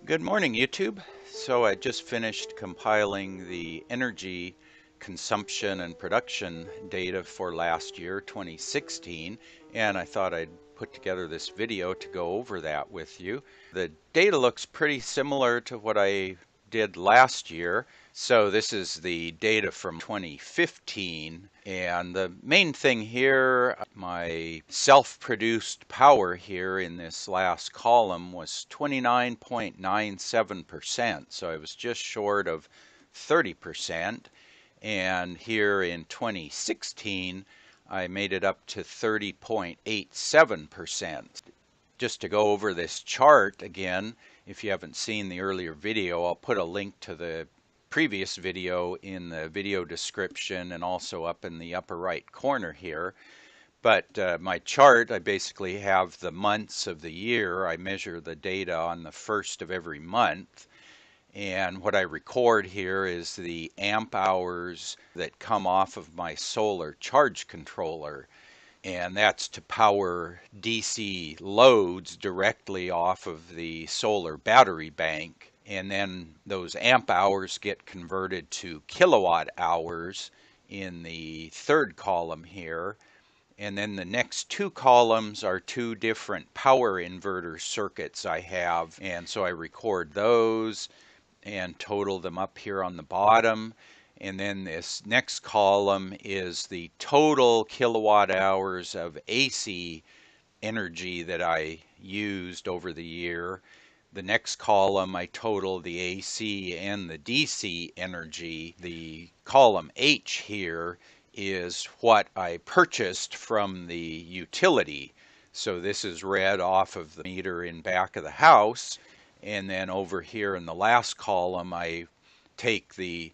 Good morning, YouTube. So I just finished compiling the energy consumption and production data for last year, 2016, and I thought I'd put together this video to go over that with you. The data looks pretty similar to what I did last year. So this is the data from 2015, and the main thing here, my self-produced power here in this last column was 29.97%, so I was just short of 30%, and here in 2016 I made it up to 30.87%. Just to go over this chart again, if you haven't seen the earlier video, I'll put a link to the previous video in the video description and also up in the upper right corner here. But my chart, I basically have the months of the year. I measure the data on the first of every month. And what I record here is the amp hours that come off of my solar charge controller. And that's to power DC loads directly off of the solar battery bank. And then those amp hours get converted to kilowatt hours in the third column here. And then the next two columns are two different power inverter circuits I have. And so I record those and total them up here on the bottom. And then this next column is the total kilowatt hours of AC energy that I used over the year. The next column, I total the AC and the DC energy. The column H here is what I purchased from the utility. So this is read off of the meter in back of the house. And then over here in the last column, I take the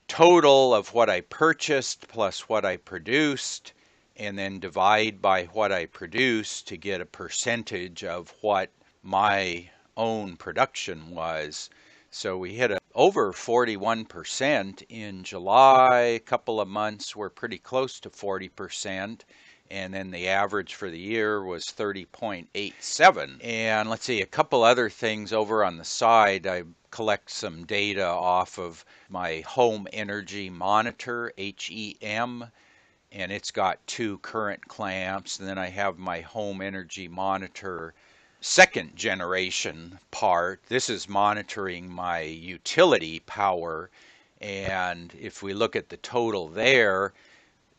total of what I purchased plus what I produced, and then divide by what I produced to get a percentage of what my own production was. So we hit over 41% in July. A couple of months were pretty close to 40%. And then the average for the year was 30.87. And let's see, a couple other things over on the side. I collect some data off of my home energy monitor, HEM, and it's got two current clamps. And then I have my home energy monitor second generation part. This is monitoring my utility power. And if we look at the total there,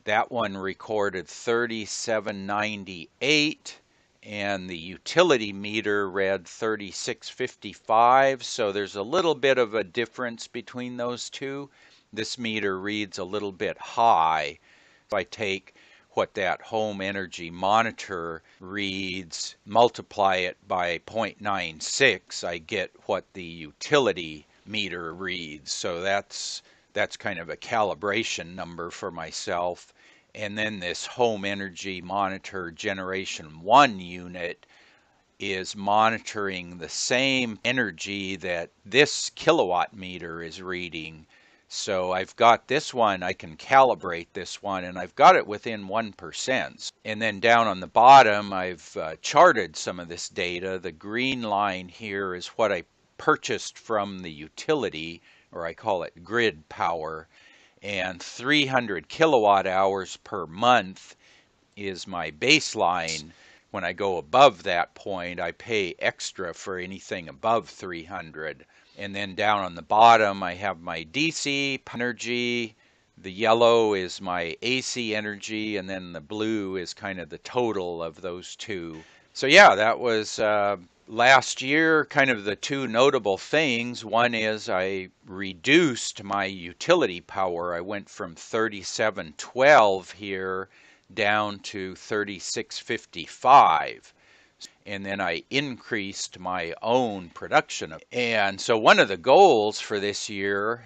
that one recorded 3798 and the utility meter read 3655. So there's a little bit of a difference between those two. This meter reads a little bit high. If I take what that home energy monitor reads, multiply it by 0.96, I get what the utility meter reads. So that's kind of a calibration number for myself. And then this home energy monitor generation 1 unit is monitoring the same energy that this kilowatt meter is reading. So I've got this one, I can calibrate this one, and I've got it within 1%. And then down on the bottom, I've charted some of this data. The green line here is what I purchased from the utility, or I call it grid power, and 300 kilowatt hours per month is my baseline. When I go above that point, I pay extra for anything above 300. And then down on the bottom, I have my DC energy. The yellow is my AC energy, and then the blue is kind of the total of those two. So yeah, that was last year. Kind of the two notable things. One is I reduced my utility power. I went from 3712 here down to 3655. And then I increased my own production. And so one of the goals for this year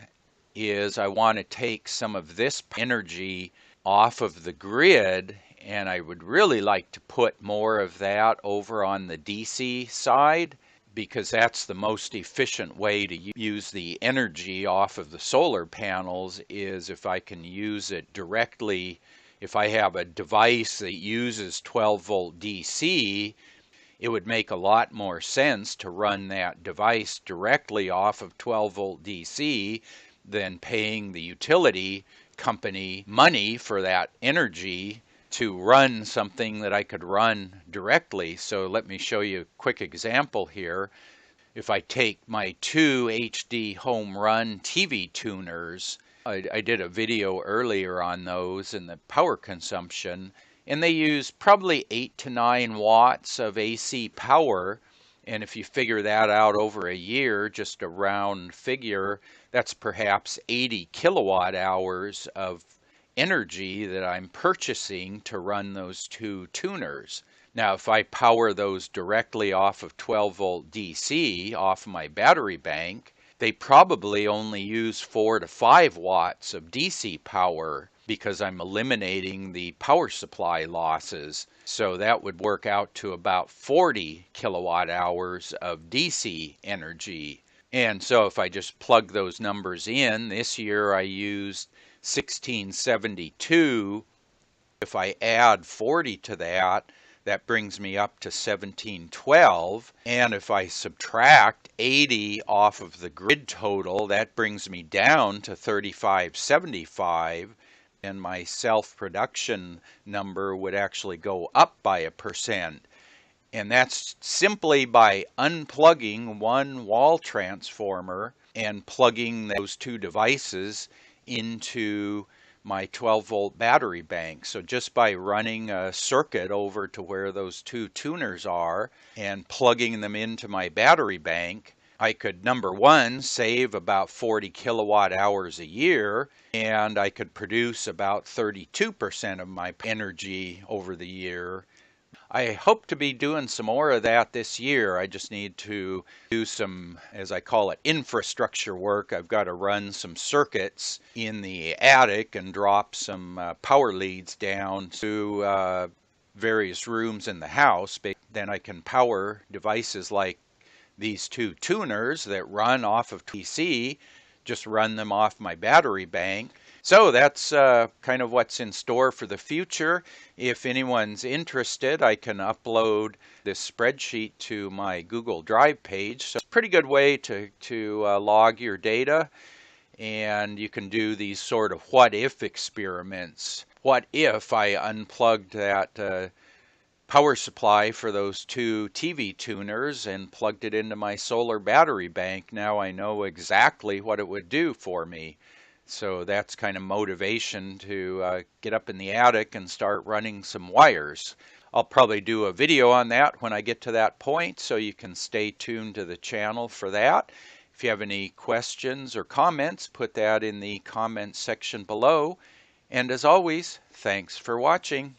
is I want to take some of this energy off of the grid, and I would really like to put more of that over on the DC side, because that's the most efficient way to use the energy off of the solar panels, is if I can use it directly. If I have a device that uses 12 volt DC, it would make a lot more sense to run that device directly off of 12 volt DC than paying the utility company money for that energy to run something that I could run directly. So let me show you a quick example here. If I take my two HD home run TV tuners, I did a video earlier on those and the power consumption, and they use probably 8 to 9 watts of AC power. And if you figure that out over a year, just a round figure, that's perhaps 80 kilowatt hours of energy that I'm purchasing to run those two tuners. Now, if I power those directly off of 12 volt DC, off my battery bank, they probably only use 4 to 5 watts of DC power because I'm eliminating the power supply losses. So that would work out to about 40 kilowatt hours of DC energy. And so if I just plug those numbers in, this year I used 1672. If I add 40 to that, that brings me up to 1712. And if I subtract 80 off of the grid total, that brings me down to 3575. And my self-production number would actually go up by 1%. And that's simply by unplugging one wall transformer and plugging those two devices into my 12 volt battery bank. So just by running a circuit over to where those two tuners are and plugging them into my battery bank, I could, number one, save about 40 kilowatt hours a year, and I could produce about 32% of my energy over the year. I hope to be doing some more of that this year. I just need to do some, as I call it, infrastructure work. I've got to run some circuits in the attic and drop some power leads down to various rooms in the house. Then I can power devices like these two tuners that run off of DC, just run them off my battery bank. So that's kind of what's in store for the future. If anyone's interested, I can upload this spreadsheet to my Google Drive page. So it's a pretty good way to log your data, and you can do these sort of what-if experiments. What if I unplugged that power supply for those two TV tuners and plugged it into my solar battery bank? Now I know exactly what it would do for me. So that's kind of motivation to get up in the attic and start running some wires. I'll probably do a video on that when I get to that point, so you can stay tuned to the channel for that. If you have any questions or comments, put that in the comments section below. And as always, thanks for watching.